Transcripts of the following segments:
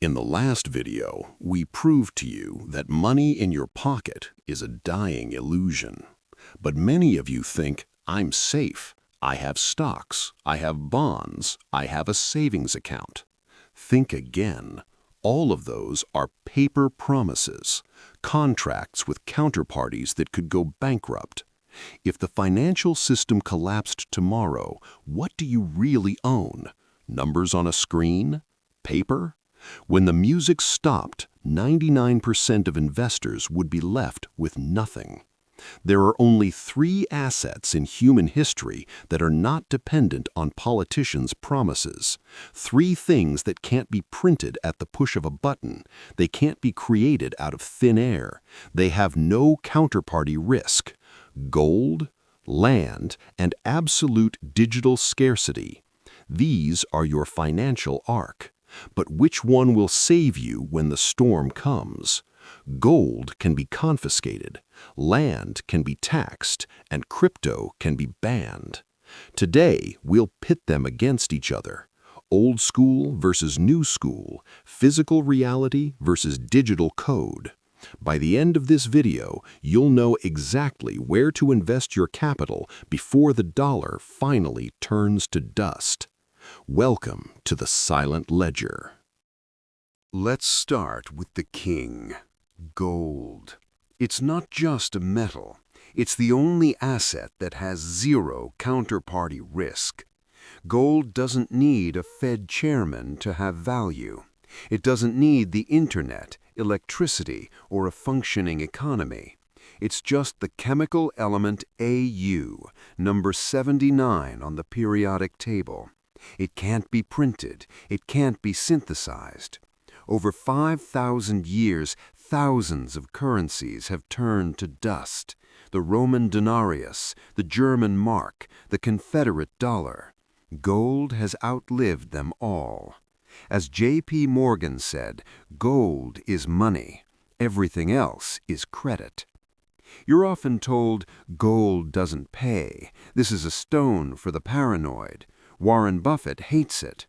In the last video, we proved to you that money in your pocket is a dying illusion. But many of you think, I'm safe. I have stocks. I have bonds. I have a savings account. Think again. All of those are paper promises, contracts with counterparties that could go bankrupt. If the financial system collapsed tomorrow, what do you really own? Numbers on a screen? Paper? When the music stopped, 99% of investors would be left with nothing. There are only 3 assets in human history that are not dependent on politicians' promises. 3 things that can't be printed at the push of a button. They can't be created out of thin air. They have no counterparty risk. Gold, land, and absolute digital scarcity. These are your financial ark. But which one will save you when the storm comes? Gold can be confiscated, land can be taxed, and crypto can be banned. Today, we'll pit them against each other. Old school versus new school, physical reality versus digital code. By the end of this video, you'll know exactly where to invest your capital before the dollar finally turns to dust. Welcome to the Silent Ledger. Let's start with the king, gold. It's not just a metal. It's the only asset that has zero counterparty risk. Gold doesn't need a Fed chairman to have value. It doesn't need the internet, electricity, or a functioning economy. It's just the chemical element Au, number 79 on the periodic table. It can't be printed. It can't be synthesized. Over 5,000 years, thousands of currencies have turned to dust. The Roman denarius, the German mark, the Confederate dollar. Gold has outlived them all. As J.P. Morgan said, gold is money. Everything else is credit. You're often told, gold doesn't pay. This is a stone for the paranoid. Warren Buffett hates it.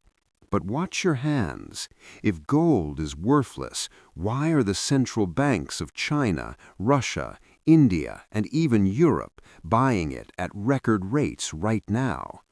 But watch your hands. If gold is worthless, why are the central banks of China, Russia, India, and even Europe buying it at record rates right now?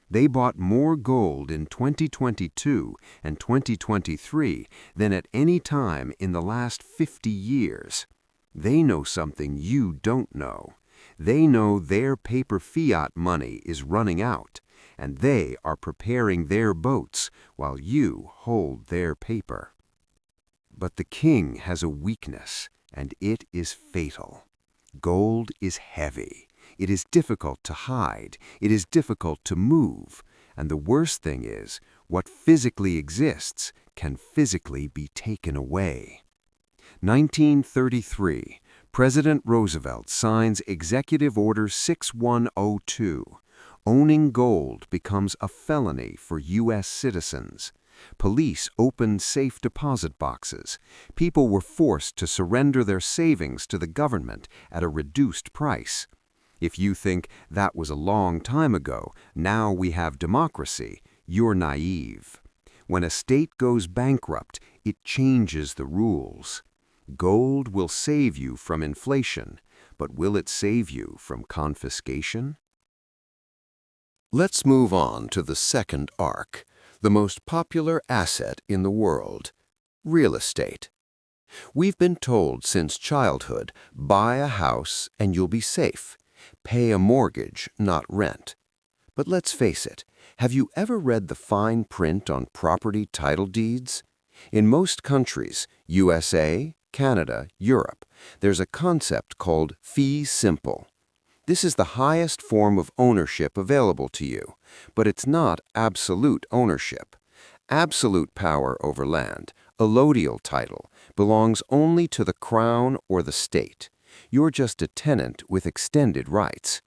They bought more gold in 2022 and 2023 than at any time in the last 50 years. They know something you don't know. They know their paper fiat money is running out, and they are preparing their boats while you hold their paper. But the king has a weakness, and it is fatal. Gold is heavy. It is difficult to hide. It is difficult to move. And the worst thing is, what physically exists can physically be taken away. 1933, President Roosevelt signs Executive Order 6102. Owning gold becomes a felony for U.S. citizens. Police opened safe deposit boxes. People were forced to surrender their savings to the government at a reduced price. If you think that was a long time ago, now we have democracy, you're naive. When a state goes bankrupt, it changes the rules. Gold will save you from inflation, but will it save you from confiscation? Let's move on to the second arc, the most popular asset in the world, real estate. We've been told since childhood, buy a house and you'll be safe. Pay a mortgage, not rent. But let's face it, have you ever read the fine print on property title deeds? In most countries, USA, Canada, Europe, there's a concept called fee simple. This is the highest form of ownership available to you, but it's not absolute ownership. Absolute power over land, allodial title, belongs only to the crown or the state. You're just a tenant with extended rights.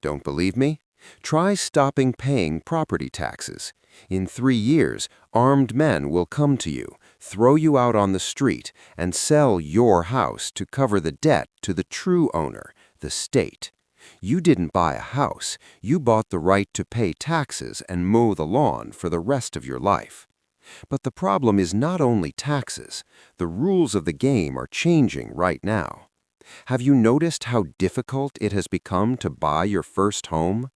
Don't believe me? Try stopping paying property taxes. In 3 years, armed men will come to you, throw you out on the street, and sell your house to cover the debt to the true owner, the state. You didn't buy a house. You bought the right to pay taxes and mow the lawn for the rest of your life. But the problem is not only taxes. The rules of the game are changing right now. Have you noticed how difficult it has become to buy your first home?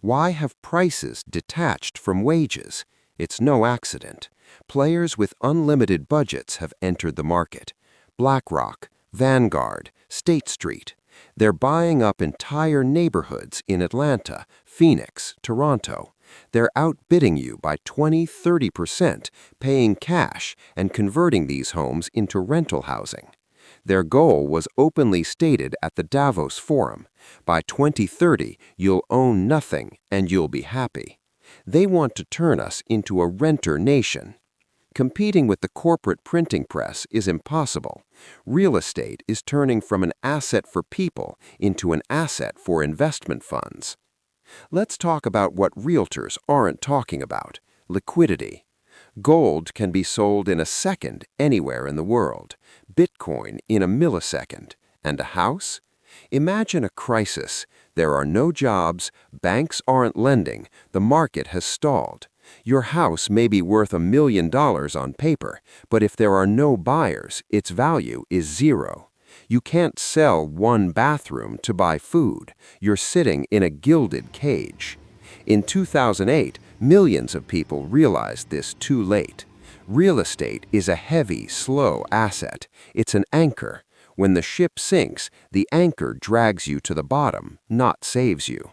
Why have prices detached from wages? It's no accident. Players with unlimited budgets have entered the market. BlackRock, Vanguard, State Street. They're buying up entire neighborhoods in Atlanta, Phoenix, Toronto. They're outbidding you by 20–30%, paying cash and converting these homes into rental housing. Their goal was openly stated at the Davos Forum. By 2030, you'll own nothing and you'll be happy. They want to turn us into a renter nation. Competing with the corporate printing press is impossible. Real estate is turning from an asset for people into an asset for investment funds. Let's talk about what realtors aren't talking about: liquidity. Gold can be sold in a second anywhere in the world, Bitcoin in a millisecond, and a house? Imagine a crisis. There are no jobs, banks aren't lending, the market has stalled. Your house may be worth $1 million on paper, but if there are no buyers, its value is zero. You can't sell one bathroom to buy food. You're sitting in a gilded cage. In 2008, millions of people realized this too late. Real estate is a heavy, slow asset. It's an anchor. When the ship sinks, the anchor drags you to the bottom, not saves you.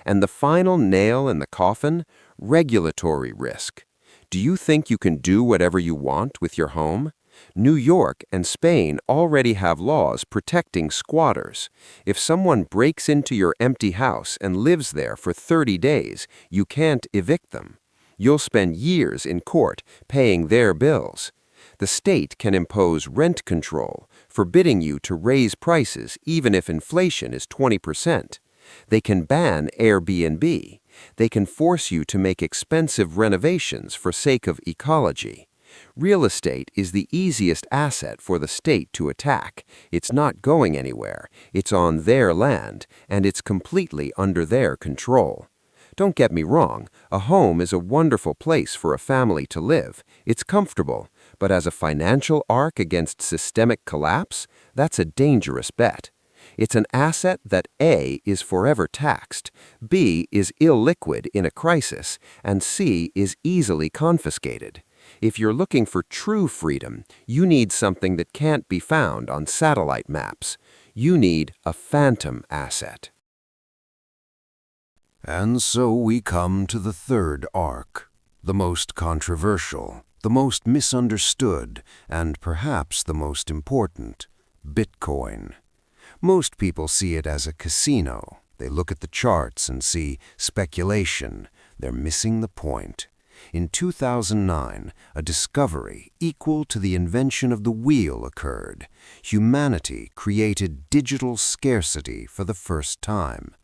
And the final nail in the coffin? Regulatory risk. Do you think you can do whatever you want with your home? New York and Spain already have laws protecting squatters. If someone breaks into your empty house and lives there for 30 days, you can't evict them. You'll spend years in court paying their bills. The state can impose rent control, forbidding you to raise prices even if inflation is 20%. They can ban Airbnb. They can force you to make expensive renovations for sake of ecology. Real estate is the easiest asset for the state to attack. It's not going anywhere. It's on their land, and it's completely under their control. Don't get me wrong, a home is a wonderful place for a family to live. It's comfortable, but as a financial ark against systemic collapse, that's a dangerous bet. It's an asset that A, is forever taxed, B, is illiquid in a crisis, and C, is easily confiscated. If you're looking for true freedom, you need something that can't be found on satellite maps. You need a phantom asset. And so we come to the third arc, the most controversial, the most misunderstood, and perhaps the most important: Bitcoin. Most people see it as a casino. They look at the charts and see speculation. They're missing the point. In 2009, a discovery equal to the invention of the wheel occurred. Humanity created digital scarcity for the first time.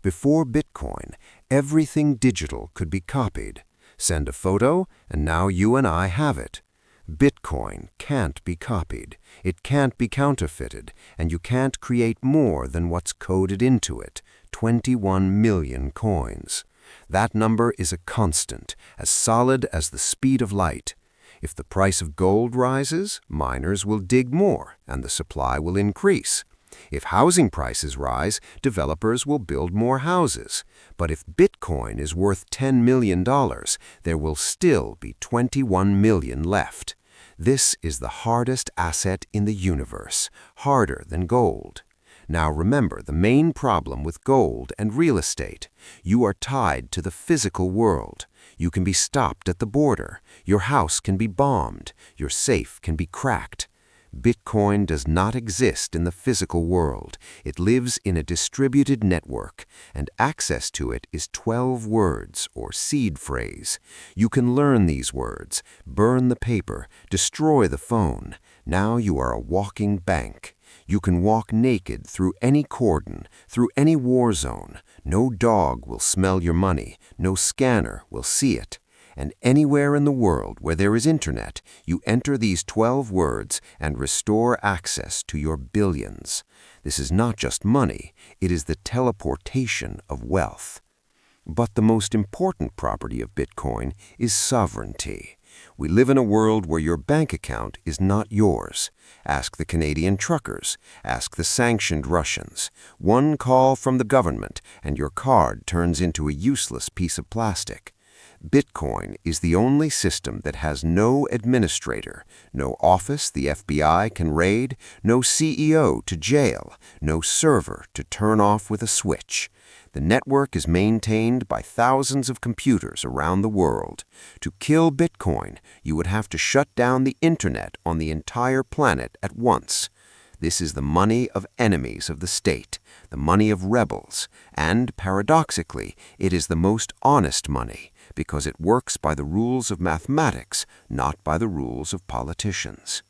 Before Bitcoin, everything digital could be copied. Send a photo, and now you and I have it. Bitcoin can't be copied. It can't be counterfeited, and you can't create more than what's coded into it: 21 million coins. That number is a constant, as solid as the speed of light. If the price of gold rises, miners will dig more, and the supply will increase. If housing prices rise, developers will build more houses. But if Bitcoin is worth $10 million, there will still be 21 million left. This is the hardest asset in the universe, harder than gold. Now remember the main problem with gold and real estate. You are tied to the physical world. You can be stopped at the border. Your house can be bombed. Your safe can be cracked. Bitcoin does not exist in the physical world. It lives in a distributed network, and access to it is 12 words or seed phrase. You can learn these words, burn the paper, destroy the phone. Now you are a walking bank. You can walk naked through any cordon, through any war zone. No dog will smell your money. No scanner will see it. And anywhere in the world where there is internet, you enter these 12 words and restore access to your billions. This is not just money, it is the teleportation of wealth. But the most important property of Bitcoin is sovereignty. We live in a world where your bank account is not yours. Ask the Canadian truckers. Ask the sanctioned Russians. One call from the government, and your card turns into a useless piece of plastic. Bitcoin is the only system that has no administrator, no office the FBI can raid, no CEO to jail, no server to turn off with a switch. The network is maintained by thousands of computers around the world. To kill Bitcoin, you would have to shut down the internet on the entire planet at once. This is the money of enemies of the state, the money of rebels, and, paradoxically, it is the most honest money, because it works by the rules of mathematics, not by the rules of politicians.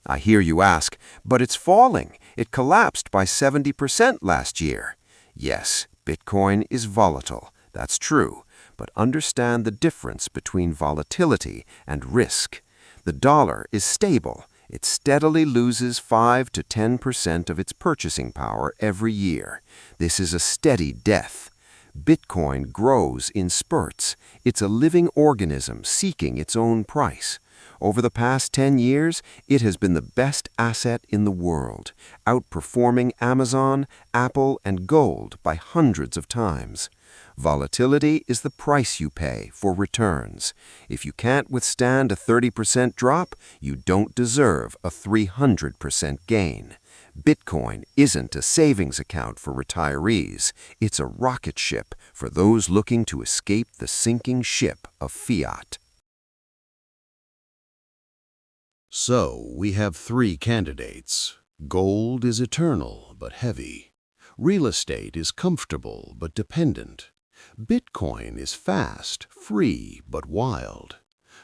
I hear you ask, but it's falling. It collapsed by 70% last year. Yes, Bitcoin is volatile, that's true, but understand the difference between volatility and risk. The dollar is stable. It steadily loses 5 to 10% of its purchasing power every year. This is a steady death. Bitcoin grows in spurts. It's a living organism seeking its own price. Over the past 10 years, it has been the best asset in the world, outperforming Amazon, Apple, and gold by hundreds of times. Volatility is the price you pay for returns. If you can't withstand a 30% drop, you don't deserve a 300% gain. Bitcoin isn't a savings account for retirees. It's a rocket ship for those looking to escape the sinking ship of fiat. So, we have three candidates. Gold is eternal but heavy. Real estate is comfortable but dependent. Bitcoin is fast, free, but wild.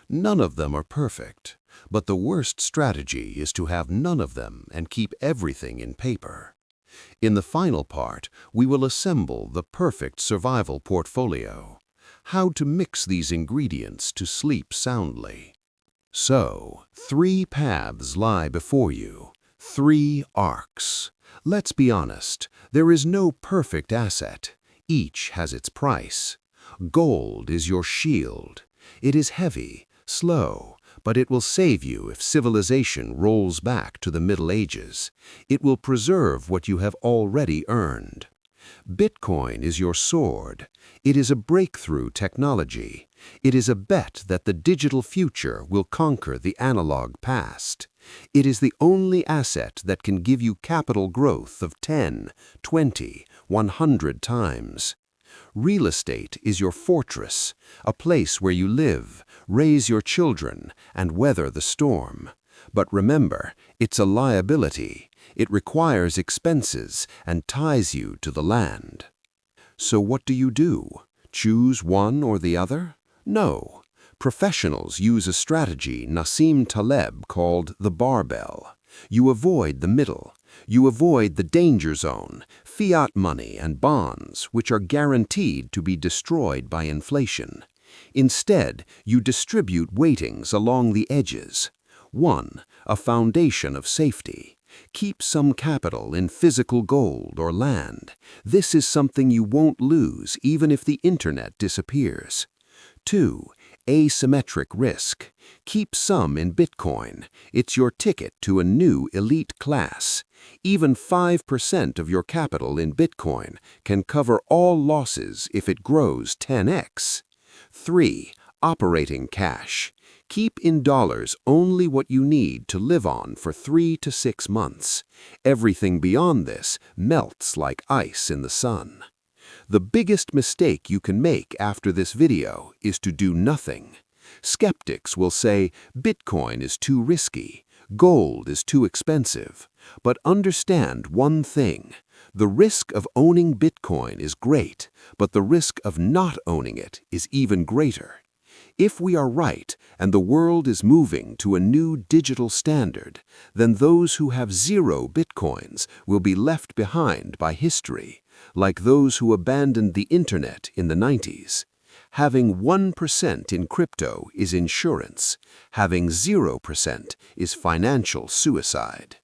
None of them are perfect, but the worst strategy is to have none of them and keep everything in paper. In the final part, we will assemble the perfect survival portfolio. How to mix these ingredients to sleep soundly. So, three paths lie before you, three arcs. Let's be honest, there is no perfect asset. Each has its price. Gold is your shield. It is heavy, slow, but it will save you if civilization rolls back to the Middle Ages. It will preserve what you have already earned. Bitcoin is your sword. It is a breakthrough technology. It is a bet that the digital future will conquer the analog past. It is the only asset that can give you capital growth of 10, 20, 100 times. Real estate is your fortress, a place where you live, raise your children, and weather the storm. But remember, it's a liability. It requires expenses and ties you to the land. So what do? Choose one or the other? No. Professionals use a strategy Nassim Taleb called the barbell. You avoid the middle. You avoid the danger zone, fiat money and bonds, which are guaranteed to be destroyed by inflation. Instead, you distribute weightings along the edges. 1. A foundation of safety. Keep some capital in physical gold or land. This is something you won't lose even if the internet disappears. 2. Asymmetric risk. Keep some in Bitcoin. It's your ticket to a new elite class. Even 5% of your capital in Bitcoin can cover all losses if it grows 10x. 3. Operating cash. Keep in dollars only what you need to live on for 3 to 6 months. Everything beyond this melts like ice in the sun. The biggest mistake you can make after this video is to do nothing. Skeptics will say Bitcoin is too risky, gold is too expensive. But understand one thing. The risk of owning Bitcoin is great, but the risk of not owning it is even greater. If we are right and the world is moving to a new digital standard, then those who have 0 Bitcoins will be left behind by history, like those who abandoned the internet in the 90s. Having 1% in crypto is insurance. Having 0% is financial suicide.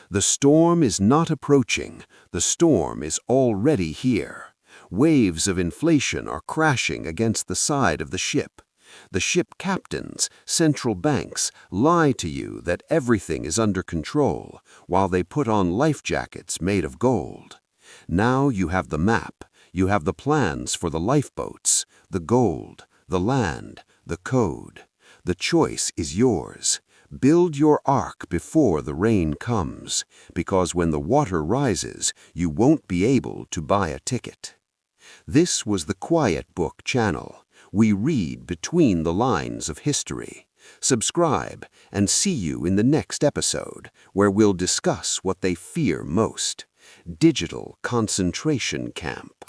The storm is not approaching. The storm is already here. Waves of inflation are crashing against the side of the ship. The ship captains, central banks, lie to you that everything is under control, while they put on life jackets made of gold. Now you have the map, you have the plans for the lifeboats, the gold, the land, the code. The choice is yours. Build your ark before the rain comes, because when the water rises, you won't be able to buy a ticket. This was the Quiet Book channel. We read between the lines of history. Subscribe and see you in the next episode, where we'll discuss what they fear most: digital concentration camp.